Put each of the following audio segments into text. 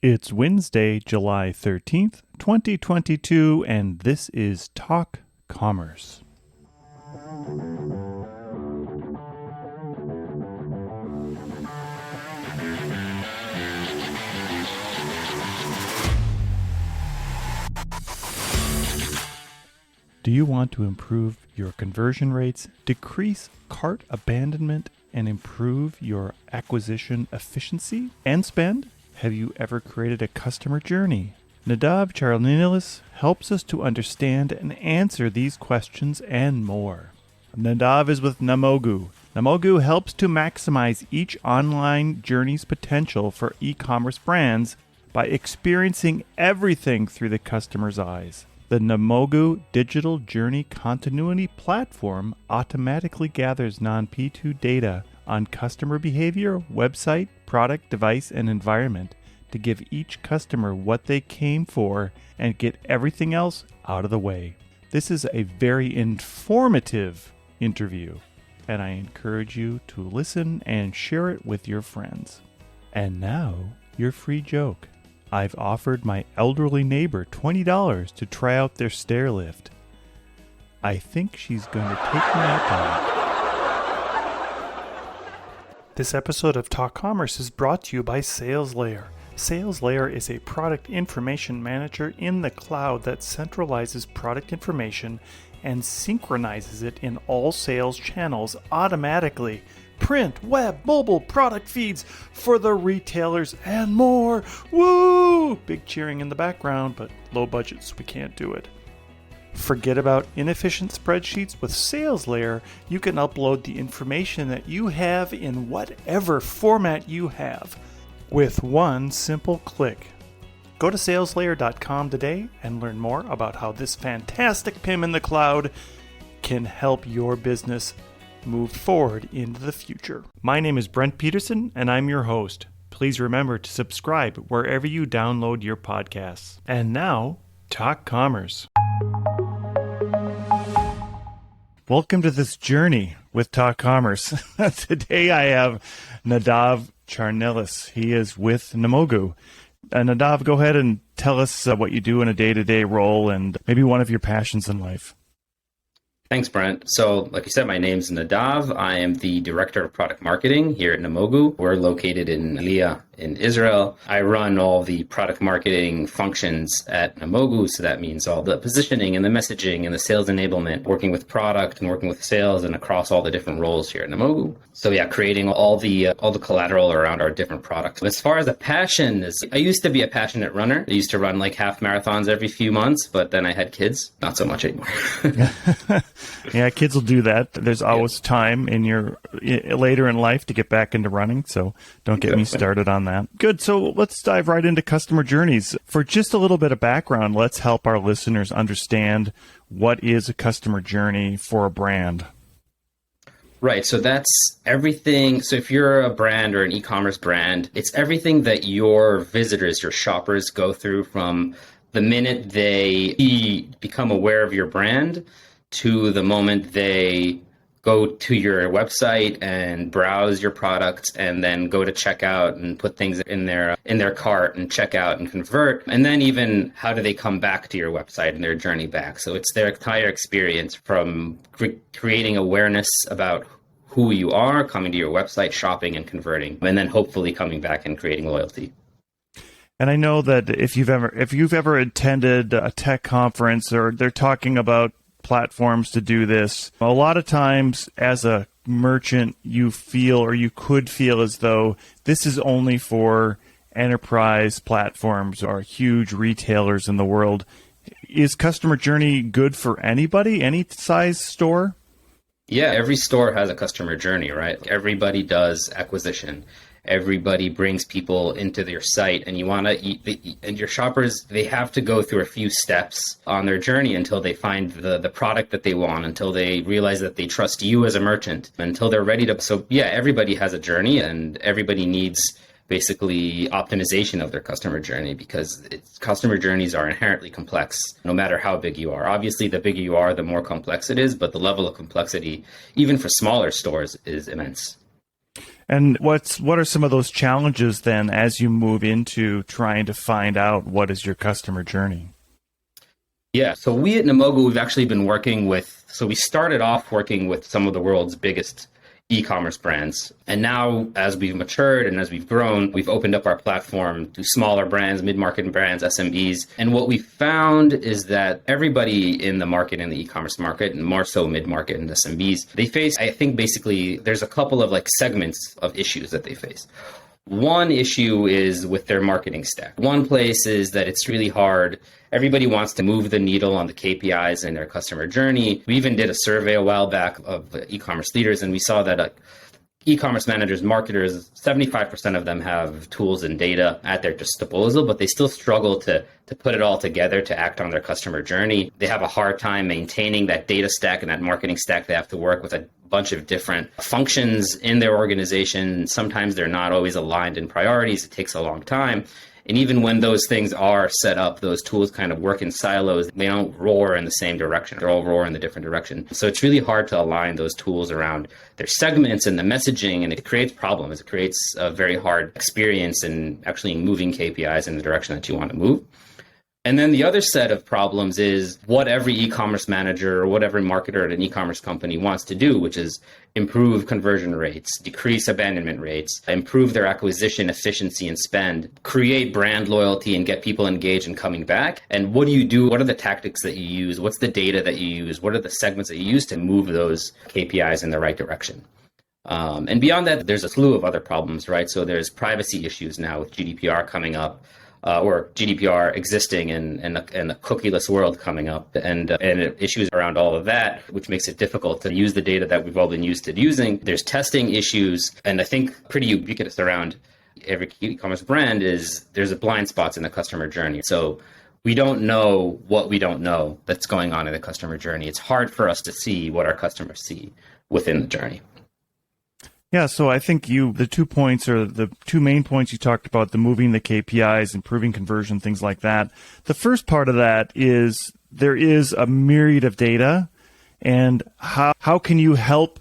It's Wednesday, July 13th, 2022, and this is Talk Commerce. Do you want to improve your conversion rates, decrease cart abandonment, and improve your acquisition efficiency and spend? Have you ever created a customer journey? Nadav Charnilas helps us to understand and answer these questions and more. Nadav is with Namogu. Namogu helps to maximize each online journey's potential for e-commerce brands by experiencing everything through the customer's eyes. The Namogu Digital Journey Continuity Platform automatically gathers non-P2 data on customer behavior, website, product, device, and environment to give each customer what they came for and get everything else out of the way. This is a very informative interview, and I encourage you to listen and share it with your friends. And now, your free joke. I've offered my elderly neighbor $20 to try out their stair lift. I think she's going to take me up on it. This episode of Talk Commerce is brought to you by SalesLayer. SalesLayer is a product information manager in the cloud that centralizes product information and synchronizes it in all sales channels automatically. Print, web, mobile, product feeds for the retailers and more. Woo! Big cheering in the background, but low budget, so we can't do it. Forget about inefficient spreadsheets. With SalesLayer, you can upload the information that you have in whatever format you have with one simple click. Go to saleslayer.com today and learn more about how this fantastic PIM in the cloud can help your business move forward into the future. My name is Brent Peterson, and I'm your host. Please remember to subscribe wherever you download your podcasts. And now, Talk Commerce. Welcome to this journey with Talk Commerce. Today I have Nadav Charnilas. He is with Namogu. Nadav, go ahead and tell us what you do in a day-to-day role and maybe one of your passions in life. Thanks, Brent. So, like you said, my name's Nadav. I am the Director of Product Marketing here at Namogu. We're located in Aliyah in Israel. I run all the product marketing functions at Namogu, so that means all the positioning and the messaging and the sales enablement, working with product and working with sales and across all the different roles here at Namogu. So yeah, creating all the collateral around our different products. As far as a passion is, I used to be a passionate runner. I used to run like half marathons every few months, but then I had kids. Not so much anymore. Yeah, kids will do that. There's always time in your later in life to get back into running, so don't get me started on that. Good. So let's dive right into customer journeys. For just a little bit of background, let's help our listeners understand what is a customer journey for a brand. Right. So that's everything. So if you're a brand or an e-commerce brand, it's everything that your visitors, your shoppers go through from the minute they become aware of your brand to the moment they go to your website and browse your products and then go to checkout and put things in their cart and check out and convert. And then even how do they come back to your website and their journey back? So it's their entire experience from creating awareness about who you are, coming to your website, shopping and converting, and then hopefully coming back and creating loyalty. And I know that if you've ever attended a tech conference or they're talking about platforms to do this, a lot of times as a merchant you feel, or you could feel, as though this is only for enterprise platforms or huge retailers in the world. Is customer journey good for anybody, any size store? Yeah, every store has a customer journey, right? Everybody does acquisition. Everybody brings people into their site, and and your shoppers, they have to go through a few steps on their journey until they find the product that they want, until they realize that they trust you as a merchant, until they're ready to. So yeah, everybody has a journey, and everybody needs basically optimization of their customer journey, because customer journeys are inherently complex, no matter how big you are. Obviously, the bigger you are, the more complex it is, but the level of complexity, even for smaller stores, is immense. And what are some of those challenges then as you move into trying to find out what is your customer journey? Yeah, so we at Namogu, we've actually been so we started off working with some of the world's biggest e-commerce brands. And now, as we've matured and as we've grown, we've opened up our platform to smaller brands, mid-market brands, SMBs. And what we found is that everybody in the market, in the e-commerce market, and more so mid-market and SMBs, they face, I think basically, there's a couple of segments of issues that they face. One issue is with their marketing stack. One place is that it's really hard. Everybody wants to move the needle on the KPIs in their customer journey. We even did a survey a while back of e-commerce leaders, and we saw that e-commerce managers, marketers, 75% of them have tools and data at their disposal, but they still struggle to put it all together to act on their customer journey. They have a hard time maintaining that data stack and that marketing stack. They have to work with a bunch of different functions in their organization. Sometimes they're not always aligned in priorities. It takes a long time. And even when those things are set up, those tools kind of work in silos. They don't roar in the same direction. They all roar in the different direction. So it's really hard to align those tools around their segments and the messaging, and it creates problems. It creates a very hard experience in actually moving KPIs in the direction that you want to move. And then the other set of problems is what every e-commerce manager or whatever marketer at an e-commerce company wants to do, which is improve conversion rates, decrease abandonment rates, improve their acquisition efficiency and spend, create brand loyalty and get people engaged and coming back. And what do you do? What are the tactics that you use? What's the data that you use? What are the segments that you use to move those KPIs in the right direction? And beyond that, there's a slew of other problems, right? So there's privacy issues now with GDPR coming up. Or GDPR existing and a cookieless world coming up, and issues around all of that, which makes it difficult to use the data that we've all been used to using. There's testing issues, and I think pretty ubiquitous around every e-commerce brand is there's a blind spots in the customer journey. So we don't know what we don't know that's going on in the customer journey. It's hard for us to see what our customers see within the journey. Yeah, so I think the 2 points or the two main points you talked about, the moving the KPIs, improving conversion, things like that. The first part of that is there is a myriad of data, and how can you help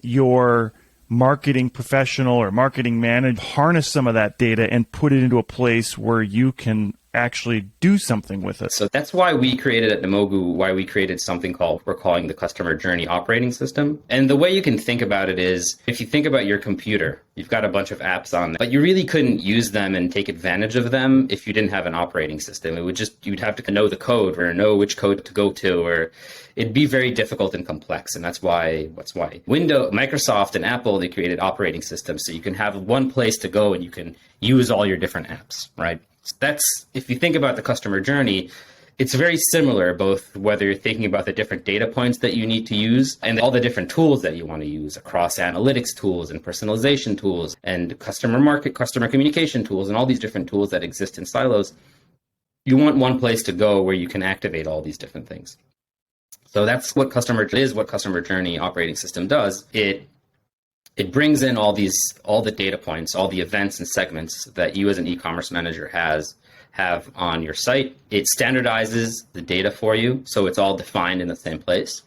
your marketing professional or marketing manager harness some of that data and put it into a place where you can actually do something with it. So that's why we created at Namogu, why we created something we're calling the customer journey operating system. And the way you can think about it is, if you think about your computer, you've got a bunch of apps on there, but you really couldn't use them and take advantage of them if you didn't have an operating system. You'd have to know the code or know which code to go to, or it'd be very difficult and complex. And that's why Microsoft and Apple, they created operating systems. So you can have one place to go and you can use all your different apps, right? So if you think about the customer journey, it's very similar, both whether you're thinking about the different data points that you need to use and all the different tools that you want to use across analytics tools and personalization tools and customer communication tools and all these different tools that exist in silos. You want one place to go where you can activate all these different things. So that's what customer journey operating system does. It brings in all the data points, all the events and segments that you as an e-commerce manager have on your site. It standardizes the data for you, so it's all defined in the same place.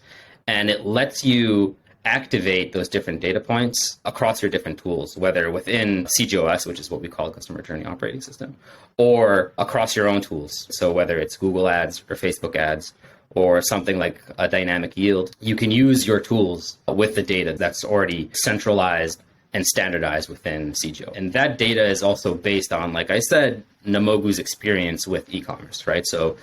And it lets you activate those different data points across your different tools, whether within CJOS, which is what we call a customer journey operating system, or across your own tools. So whether it's Google ads or Facebook ads, or something like a dynamic yield, you can use your tools with the data that's already centralized and standardized within CJO. And that data is also based on, like I said, Namogu's experience with e-commerce, right? So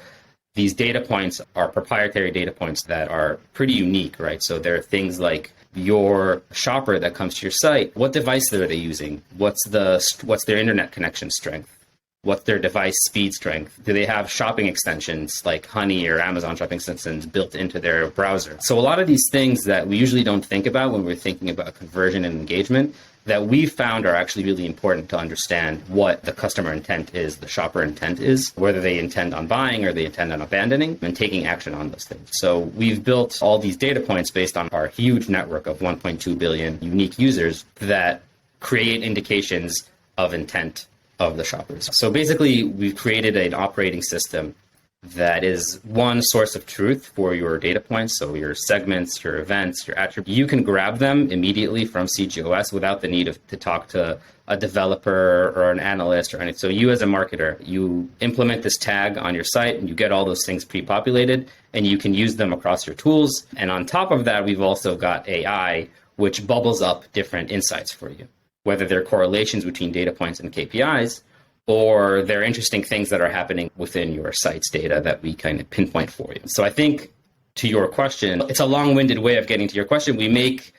these data points are proprietary data points that are pretty unique, right? So there are things like your shopper that comes to your site. What device are they using? What's their internet connection strength? What's their device speed strength? Do they have shopping extensions like Honey or Amazon shopping extensions built into their browser? So a lot of these things that we usually don't think about when we're thinking about conversion and engagement that we found are actually really important to understand what the customer intent is, the shopper intent is, whether they intend on buying or they intend on abandoning, and taking action on those things. So we've built all these data points based on our huge network of 1.2 billion unique users that create indications of intent of the shoppers. So basically, we've created an operating system that is one source of truth for your data points. So your segments, your events, your attributes, you can grab them immediately from CGOS without the need to talk to a developer or an analyst or anything. So you as a marketer, you implement this tag on your site and you get all those things pre-populated and you can use them across your tools. And on top of that, we've also got AI, which bubbles up different insights for you, whether they're correlations between data points and KPIs, or there are interesting things that are happening within your site's data that we kind of pinpoint for you. So I think to your question, it's a long-winded way of getting to your question. We make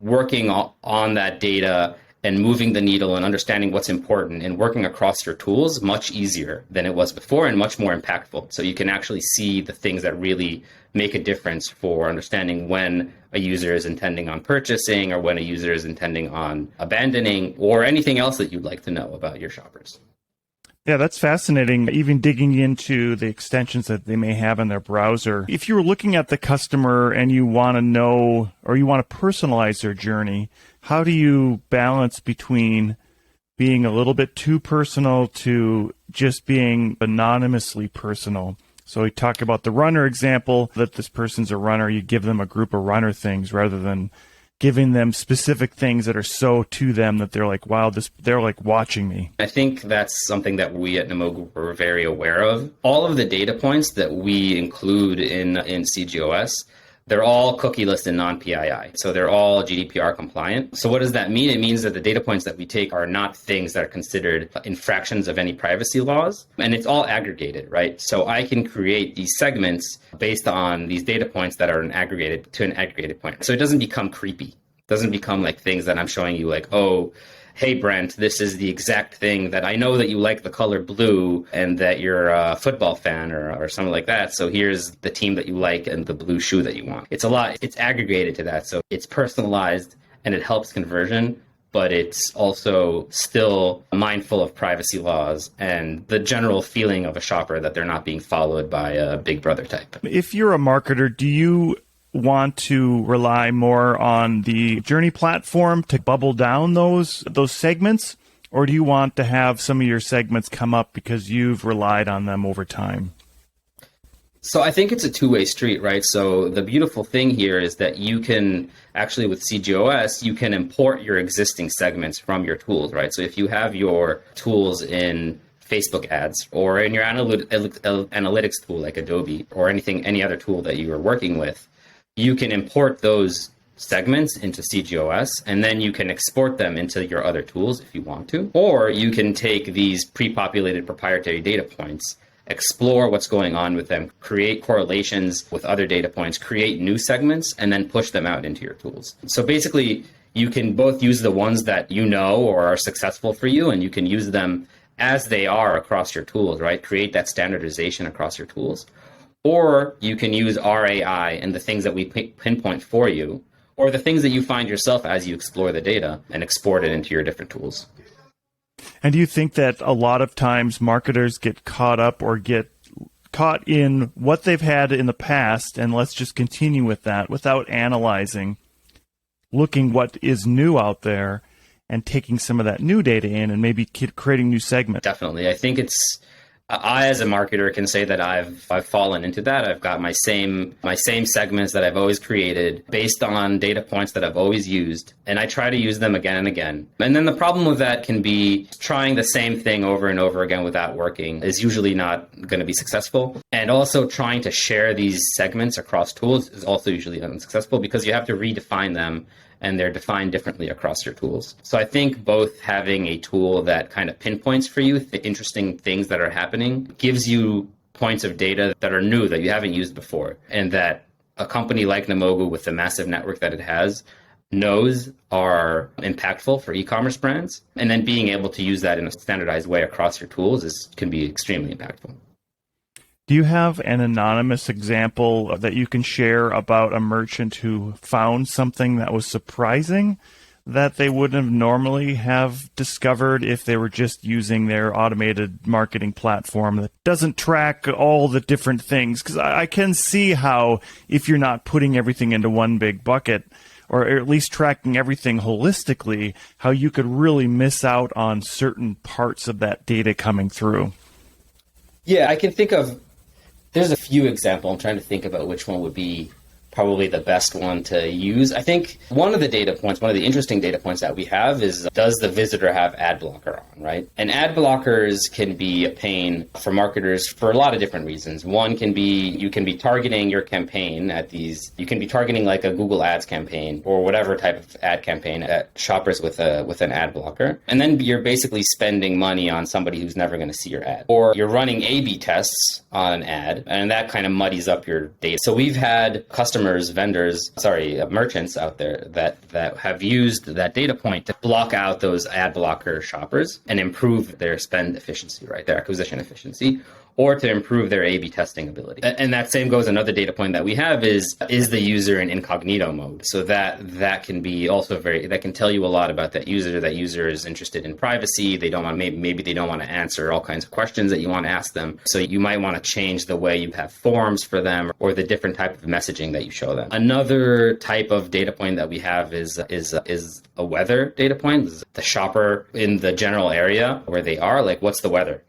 working on that data and moving the needle and understanding what's important and working across your tools much easier than it was before and much more impactful. So you can actually see the things that really make a difference for understanding when a user is intending on purchasing or when a user is intending on abandoning or anything else that you'd like to know about your shoppers. Yeah, that's fascinating. Even digging into the extensions that they may have in their browser. If you were looking at the customer and you want to know or you want to personalize their journey, how do you balance between being a little bit too personal to just being anonymously personal? So we talk about the runner example, that this person's a runner. You give them a group of runner things rather than giving them specific things that are so to them that they're like, wow, they're like watching me. I think that's something that we at Namogu were very aware of. All of the data points that we include in CGOS, they're all cookieless and non-PII. So they're all GDPR compliant. So what does that mean? It means that the data points that we take are not things that are considered infractions of any privacy laws. And it's all aggregated, right? So I can create these segments based on these data points that are an aggregated point. So it doesn't become creepy. It doesn't become like things that I'm showing you like, oh, hey, Brent, this is the exact thing that I know that you like the color blue and that you're a football fan or something like that. So here's the team that you like and the blue shoe that you want. It's a lot. It's aggregated to that. So it's personalized and it helps conversion, but it's also still mindful of privacy laws and the general feeling of a shopper that they're not being followed by a big brother type. If you're a marketer, do you want to rely more on the journey platform to bubble down those segments, or do you want to have some of your segments come up because you've relied on them over time? So I think it's a two-way street, right? So the beautiful thing here is that you can actually, with CGOS, you can import your existing segments from your tools, right? So if you have your tools in Facebook ads or in your analytics tool like Adobe or any other tool that you are working with, you can import those segments into CGOS, and then you can export them into your other tools if you want to. Or you can take these pre-populated proprietary data points, explore what's going on with them, create correlations with other data points, create new segments, and then push them out into your tools. So basically, you can both use the ones that you know or are successful for you, and you can use them as they are across your tools, right? Create that standardization across your tools. Or you can use our AI and the things that we pinpoint for you, or the things that you find yourself as you explore the data and export it into your different tools. And do you think that a lot of times marketers get caught up or get caught in what they've had in the past, and let's just continue with that without analyzing, looking what is new out there and taking some of that new data in and maybe creating new segments? Definitely. I think I, as a marketer, can say that I've fallen into that. I've got my same segments that I've always created based on data points that I've always used, and I try to use them again and again. And then the problem with that can be trying the same thing over and over again without working is usually not going to be successful. And also trying to share these segments across tools is also usually unsuccessful because you have to redefine them, and they're defined differently across your tools. So I think both having a tool that kind of pinpoints for you the interesting things that are happening gives you points of data that are new that you haven't used before, and that a company like Namogu, with the massive network that it has, knows are impactful for e-commerce brands. And then being able to use that in a standardized way across your tools can be extremely impactful. Do you have an anonymous example that you can share about a merchant who found something that was surprising that they wouldn't have normally have discovered if they were just using their automated marketing platform that doesn't track all the different things? Because I can see how if you're not putting everything into one big bucket, or at least tracking everything holistically, how you could really miss out on certain parts of that data coming through. Yeah, I can think of There's a few examples. I'm trying to think about which one would be probably the best one to use. I think one of the interesting data points that we have is, does the visitor have ad blocker on, right? And ad blockers can be a pain for marketers for a lot of different reasons. One can be, you can be targeting your campaign you can be targeting like a Google Ads campaign or whatever type of ad campaign at shoppers with an ad blocker. And then you're basically spending money on somebody who's never going to see your ad. Or you're running A/B tests on an ad, and that kind of muddies up your data. So we've had merchants out there that have used that data point to block out those ad blocker shoppers and improve their spend efficiency, right? Their acquisition efficiency, or to improve their A/B testing ability. And that same goes, another data point that we have is the user in incognito mode. So that can be also that can tell you a lot about that user. That user is interested in privacy. They don't want, maybe they don't want to answer all kinds of questions that you want to ask them. So you might want to change the way you have forms for them or the different type of messaging that you show them. Another type of data point that we have is a weather data point. The shopper in the general area where they are, like, what's the weather?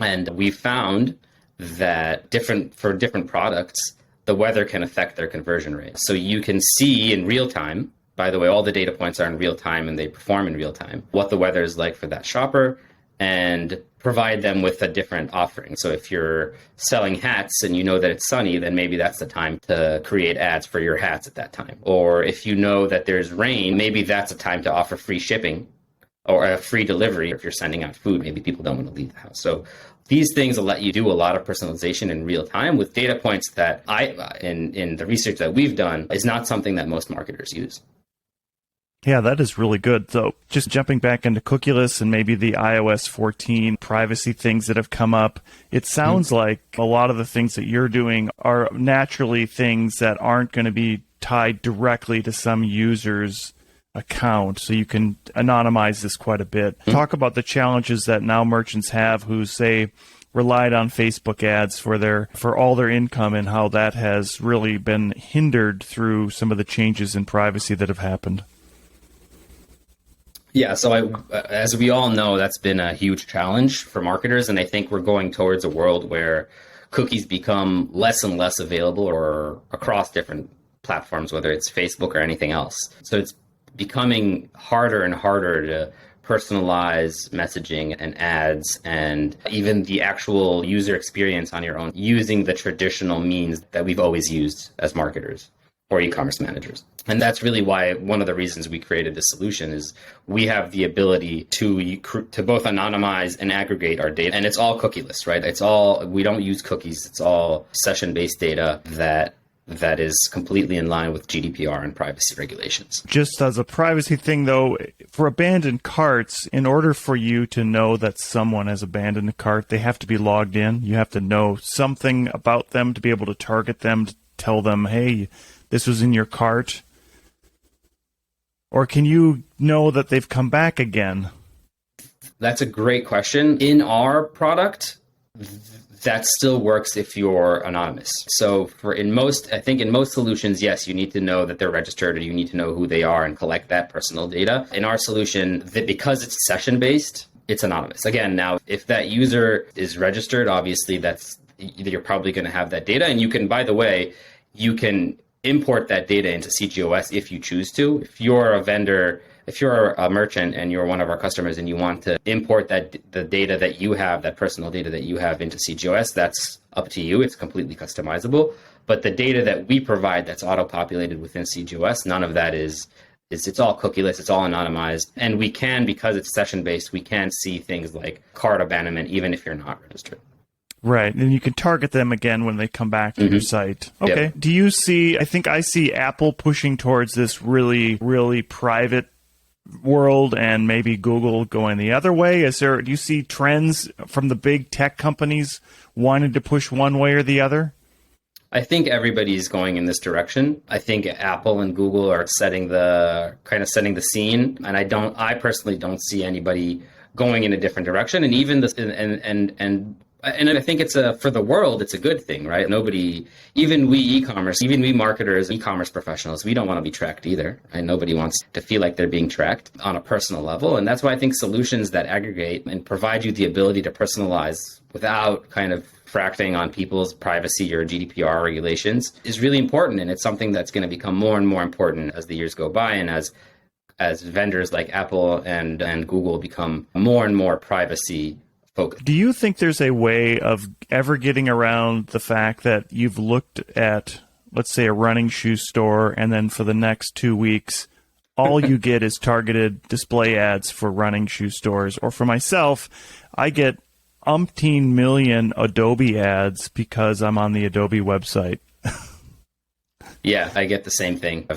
And we found that for different products, the weather can affect their conversion rate. So you can see in real time, by the way, all the data points are in real time and they perform in real time, what the weather is like for that shopper, and provide them with a different offering. So if you're selling hats and you know that it's sunny, then maybe that's the time to create ads for your hats at that time. Or if you know that there's rain, maybe that's a time to offer free shipping or a free delivery. If you're sending out food, maybe people don't want to leave the house. So these things will let you do a lot of personalization in real time with data points that in the research that we've done, is not something that most marketers use. Yeah, that is really good. So just jumping back into cookieless and maybe the iOS 14 privacy things that have come up, it sounds like a lot of the things that you're doing are naturally things that aren't going to be tied directly to some user's account, so you can anonymize this quite a bit. Talk about the challenges that now merchants have who, say, relied on Facebook ads for all their income, and how that has really been hindered through some of the changes in privacy that have happened. Yeah, so as we all know, that's been a huge challenge for marketers, and I think we're going towards a world where cookies become less and less available or across different platforms, whether it's Facebook or anything else. So it's becoming harder and harder to personalize messaging and ads, and even the actual user experience on your own, using the traditional means that we've always used as marketers or e-commerce managers. And that's really why one of the reasons we created this solution is we have the ability to both anonymize and aggregate our data. And it's all cookieless, right? We don't use cookies. It's all session-based data that is completely in line with GDPR and privacy regulations. Just as a privacy thing, though, for abandoned carts, in order for you to know that someone has abandoned a cart, they have to be logged in. You have to know something about them to be able to target them, to tell them, hey, this was in your cart. Or can you know that they've come back again? That's a great question. In our product, that still works if you're anonymous. So in most solutions, yes, you need to know that they're registered, or you need to know who they are and collect that personal data. In our solution, because it's session-based, it's anonymous. Again, now, if that user is registered, obviously you're probably going to have that data. And you can, by the way, you can import that data into CGOS if you choose to. If you're a vendor, if you're a merchant and you're one of our customers and you want to import the data that you have, that personal data that you have into CGOS, that's up to you. It's completely customizable. But the data that we provide that's auto-populated within CGOS, none of that it's all cookieless, it's all anonymized. And we can, because it's session-based, we can see things like cart abandonment, even if you're not registered. Right, and you can target them again when they come back to your site. Okay. Yep. Do you see, I think I see Apple pushing towards this really, really private world, and maybe Google going the other way. Do you see trends from the big tech companies wanting to push one way or the other? I think everybody's going in this direction. I think Apple and Google are setting the scene, and I personally don't see anybody going in a different direction. And even this, and And I think for the world, it's a good thing, right? Nobody, even we e-commerce, even we marketers, e-commerce professionals, we don't want to be tracked either. And nobody wants to feel like they're being tracked on a personal level. And that's why I think solutions that aggregate and provide you the ability to personalize without kind of fracking on people's privacy or GDPR regulations is really important. And it's something that's going to become more and more important as the years go by and as vendors like Apple and Google become more and more privacy focused. Do you think there's a way of ever getting around the fact that you've looked at, let's say, a running shoe store, and then for the next 2 weeks, all you get is targeted display ads for running shoe stores? Or for myself, I get umpteen million Adobe ads because I'm on the Adobe website. Yeah, I get the same thing.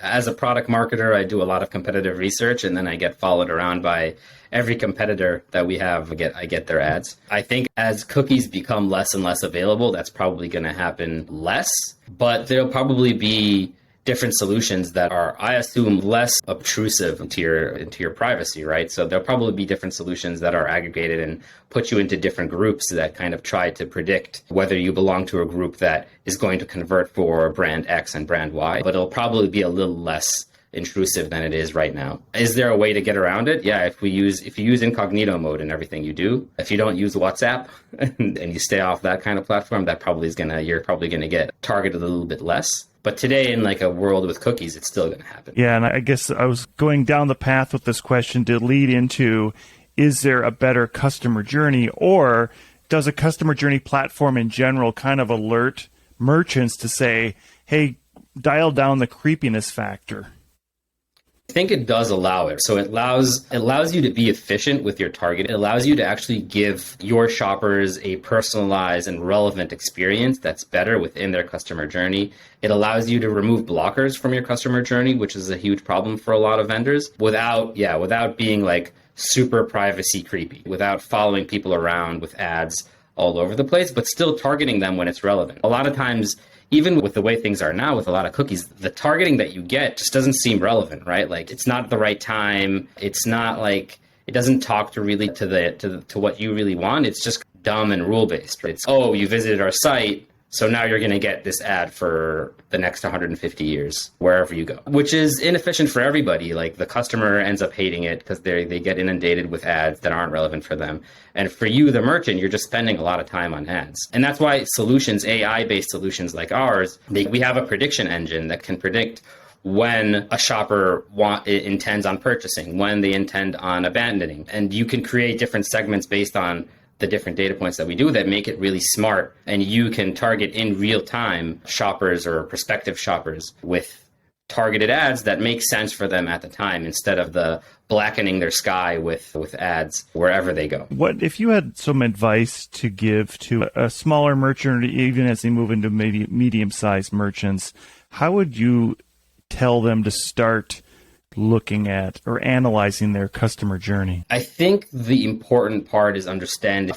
As a product marketer, I do a lot of competitive research, and then I get followed around by every competitor that we have. I get their ads. I think as cookies become less and less available, that's probably going to happen less, but there'll probably be different solutions that are, I assume, less obtrusive into your privacy, right? So there'll probably be different solutions that are aggregated and put you into different groups that kind of try to predict whether you belong to a group that is going to convert for brand X and brand Y, but it'll probably be a little less intrusive than it is right now. Is there a way to get around it? Yeah, if you use incognito mode in everything you do, if you don't use WhatsApp and you stay off that kind of platform, you're probably gonna get targeted a little bit less. But today, in like a world with cookies, it's still going to happen. Yeah, and I guess I was going down the path with this question to lead into, is there a better customer journey, or does a customer journey platform in general kind of alert merchants to say, hey, dial down the creepiness factor? I think it does allow it. So it allows you to be efficient with your target. It allows you to actually give your shoppers a personalized and relevant experience that's better within their customer journey. It allows you to remove blockers from your customer journey, which is a huge problem for a lot of vendors, without being like super privacy creepy, without following people around with ads all over the place, but still targeting them when it's relevant. A lot of times, even with the way things are now with a lot of cookies, the targeting that you get just doesn't seem relevant, right? Like it's not at the right time. It's not like, it doesn't talk to what you really want. It's just dumb and rule based. It's, oh, you visited our site, so now you're going to get this ad for the next 150 years, wherever you go, which is inefficient for everybody. Like the customer ends up hating it because they get inundated with ads that aren't relevant for them. And for you, the merchant, you're just spending a lot of time on ads. And that's why solutions, AI-based solutions like ours, we have a prediction engine that can predict when a shopper intends on purchasing, when they intend on abandoning. And you can create different segments based on the different data points that we do that make it really smart. And you can target in real time shoppers or prospective shoppers with targeted ads that make sense for them at the time, instead of the blackening their sky with ads wherever they go. What if you had some advice to give to a smaller merchant, or even as they move into maybe medium-sized merchants, how would you tell them to start looking at or analyzing their customer journey? I think the important part is understanding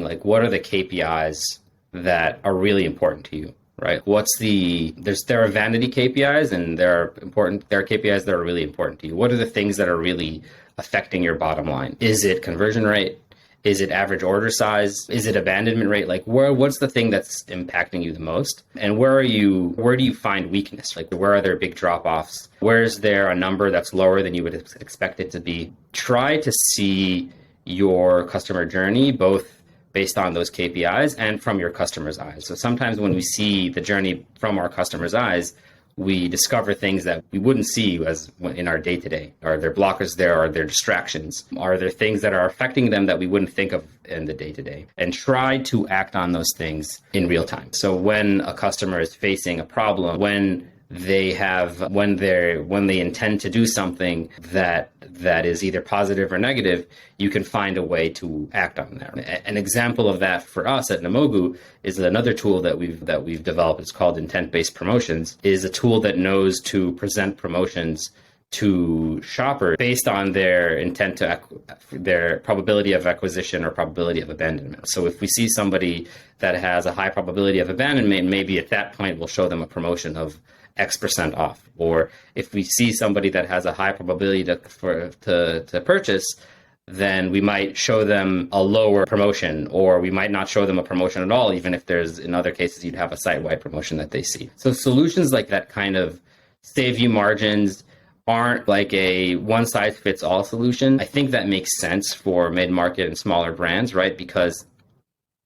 like what are the KPIs that are really important to you, right? There are vanity KPIs and there are KPIs that are really important to you. What are the things that are really affecting your bottom line? Is it conversion rate? Is it average order size? Is it abandonment rate? Like what's the thing that's impacting you the most? And where do you find weakness? Like where are there big drop-offs? Where is there a number that's lower than you would expect it to be? Try to see your customer journey both based on those KPIs and from your customer's eyes. So sometimes when we see the journey from our customer's eyes, we discover things that we wouldn't see as in our day-to-day. Are there blockers there? Are there distractions? Are there things that are affecting them that we wouldn't think of in the day-to-day? And try to act on those things in real time. So when a customer is facing a problem, when they intend to do something that is either positive or negative, you can find a way to act on that. An example of that for us at Namogu is another tool that we've developed. It's called intent-based promotions. Is a tool that knows to present promotions to shoppers based on their intent their probability of acquisition or probability of abandonment. So if we see somebody that has a high probability of abandonment, maybe at that point we'll show them a promotion of X% off. Or if we see somebody that has a high probability to purchase, then we might show them a lower promotion, or we might not show them a promotion at all, even if there's, in other cases, you'd have a site-wide promotion that they see. So solutions like that kind of save you margins, aren't like a one-size-fits-all solution. I think that makes sense for mid-market and smaller brands, right? Because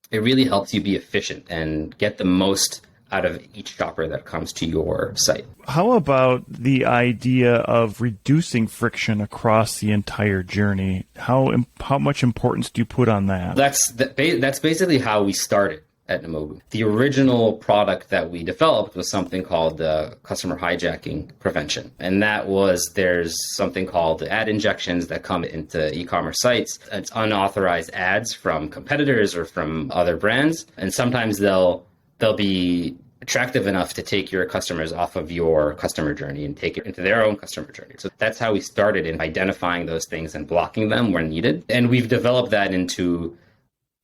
it really helps you be efficient and get the most out of each shopper that comes to your site. How about the idea of reducing friction across the entire journey? How much importance do you put on that? That's basically how we started at Namogu. The original product that we developed was something called customer hijacking prevention. And that was, there's something called ad injections that come into e-commerce sites. It's unauthorized ads from competitors or from other brands. And sometimes they'll be attractive enough to take your customers off of your customer journey and take it into their own customer journey. So that's how we started in identifying those things and blocking them where needed. And we've developed that into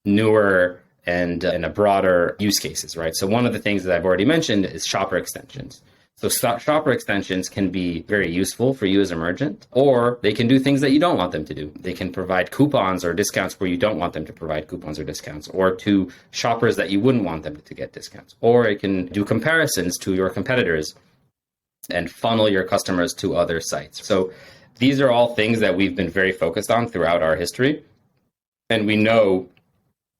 newer and a broader use cases, right? So one of the things that I've already mentioned is shopper extensions. So shopper extensions can be very useful for you as a merchant, or they can do things that you don't want them to do. They can provide coupons or discounts where you don't want them to provide coupons or discounts, or to shoppers that you wouldn't want them to get discounts. Or it can do comparisons to your competitors and funnel your customers to other sites. So these are all things that we've been very focused on throughout our history. And we know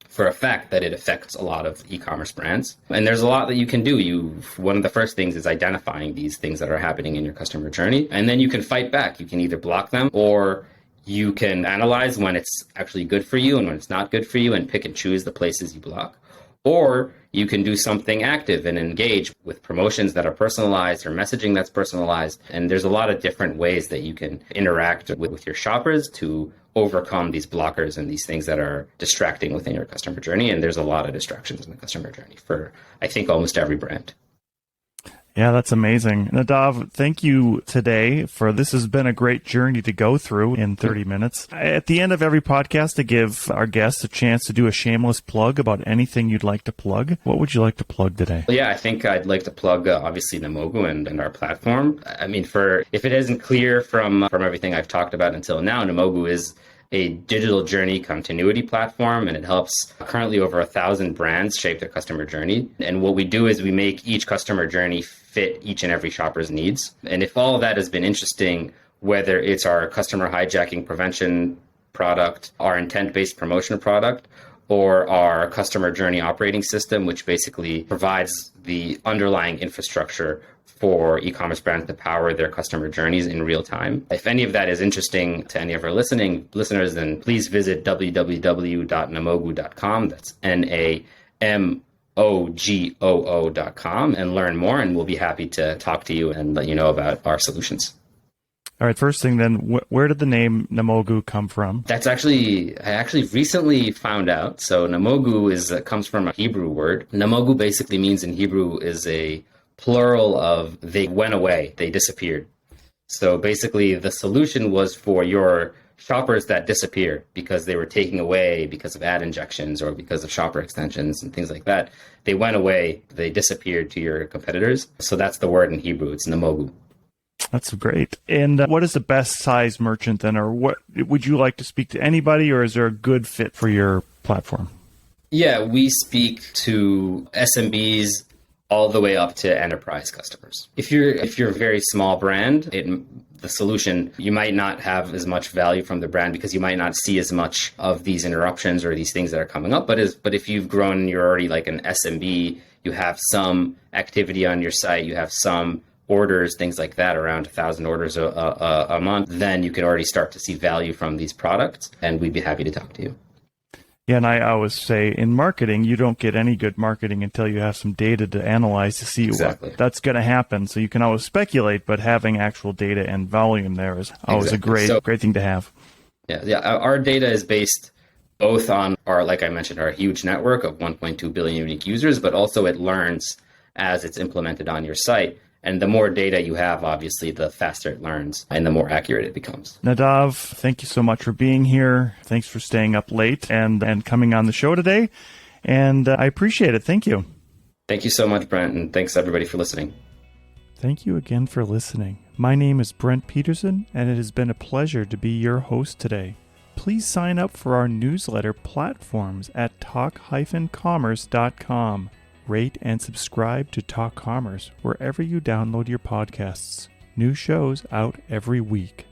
for a fact that it affects a lot of e-commerce brands. And there's a lot that you can do. One of the first things is identifying these things that are happening in your customer journey. And then you can fight back. You can either block them, or you can analyze when it's actually good for you and when it's not good for you and pick and choose the places you block. Or you can do something active and engage with promotions that are personalized or messaging that's personalized. And there's a lot of different ways that you can interact with your shoppers to overcome these blockers and these things that are distracting within your customer journey. And there's a lot of distractions in the customer journey for, I think, almost every brand. Yeah, that's amazing. Nadav, thank you today this has been a great journey to go through in 30 minutes. At the end of every podcast, I give our guests a chance to do a shameless plug about anything you'd like to plug. What would you like to plug today? Well, yeah, I think I'd like to plug, obviously, Namogu and our platform. I mean, if it isn't clear from everything I've talked about until now, Namogu is a digital journey continuity platform, and it helps currently over 1,000 brands shape their customer journey. And what we do is we make each customer journey fit each and every shopper's needs. And if all of that has been interesting, whether it's our customer hijacking prevention product, our intent-based promotion product, or our customer journey operating system, which basically provides the underlying infrastructure for e-commerce brands to power their customer journeys in real time. If any of that is interesting to any of our listeners, then please visit www.namogu.com. That's NAMOGOO.com and learn more, and we'll be happy to talk to you and let you know about our solutions. All right, first thing then, where did the name Namogu come from? I actually recently found out. So Namogu comes from a Hebrew word. Namogu basically means in Hebrew is a plural of they went away, they disappeared. So basically the solution was for your shoppers that disappeared because they were taken away because of ad injections or because of shopper extensions and things like that. They went away, they disappeared to your competitors. So that's the word in Hebrew, it's Namogu. That's great. And what is the best size merchant then, or what would you like to speak to anybody, or is there a good fit for your platform? Yeah, we speak to SMBs all the way up to enterprise customers. If you're a very small brand, the solution, you might not have as much value from the brand because you might not see as much of these interruptions or these things that are coming up. But if you've grown and you're already like an SMB, you have some activity on your site, you have some orders, things like that, around 1,000 orders a month, then you can already start to see value from these products, and we'd be happy to talk to you. Yeah, and I always say in marketing, you don't get any good marketing until you have some data to analyze to see what that's going to happen. So you can always speculate, but having actual data and volume there is always a great thing to have. Yeah. Our data is based both on our, like I mentioned, our huge network of 1.2 billion unique users, but also it learns as it's implemented on your site. And the more data you have, obviously, the faster it learns and the more accurate it becomes. Nadav, thank you so much for being here. Thanks for staying up late and coming on the show today. And I appreciate it. Thank you. Thank you so much, Brent. And thanks, everybody, for listening. Thank you again for listening. My name is Brent Peterson, and it has been a pleasure to be your host today. please sign up for our newsletter platforms at talk-commerce.com. Rate and subscribe to Talk Commerce wherever you download your podcasts. New shows out every week.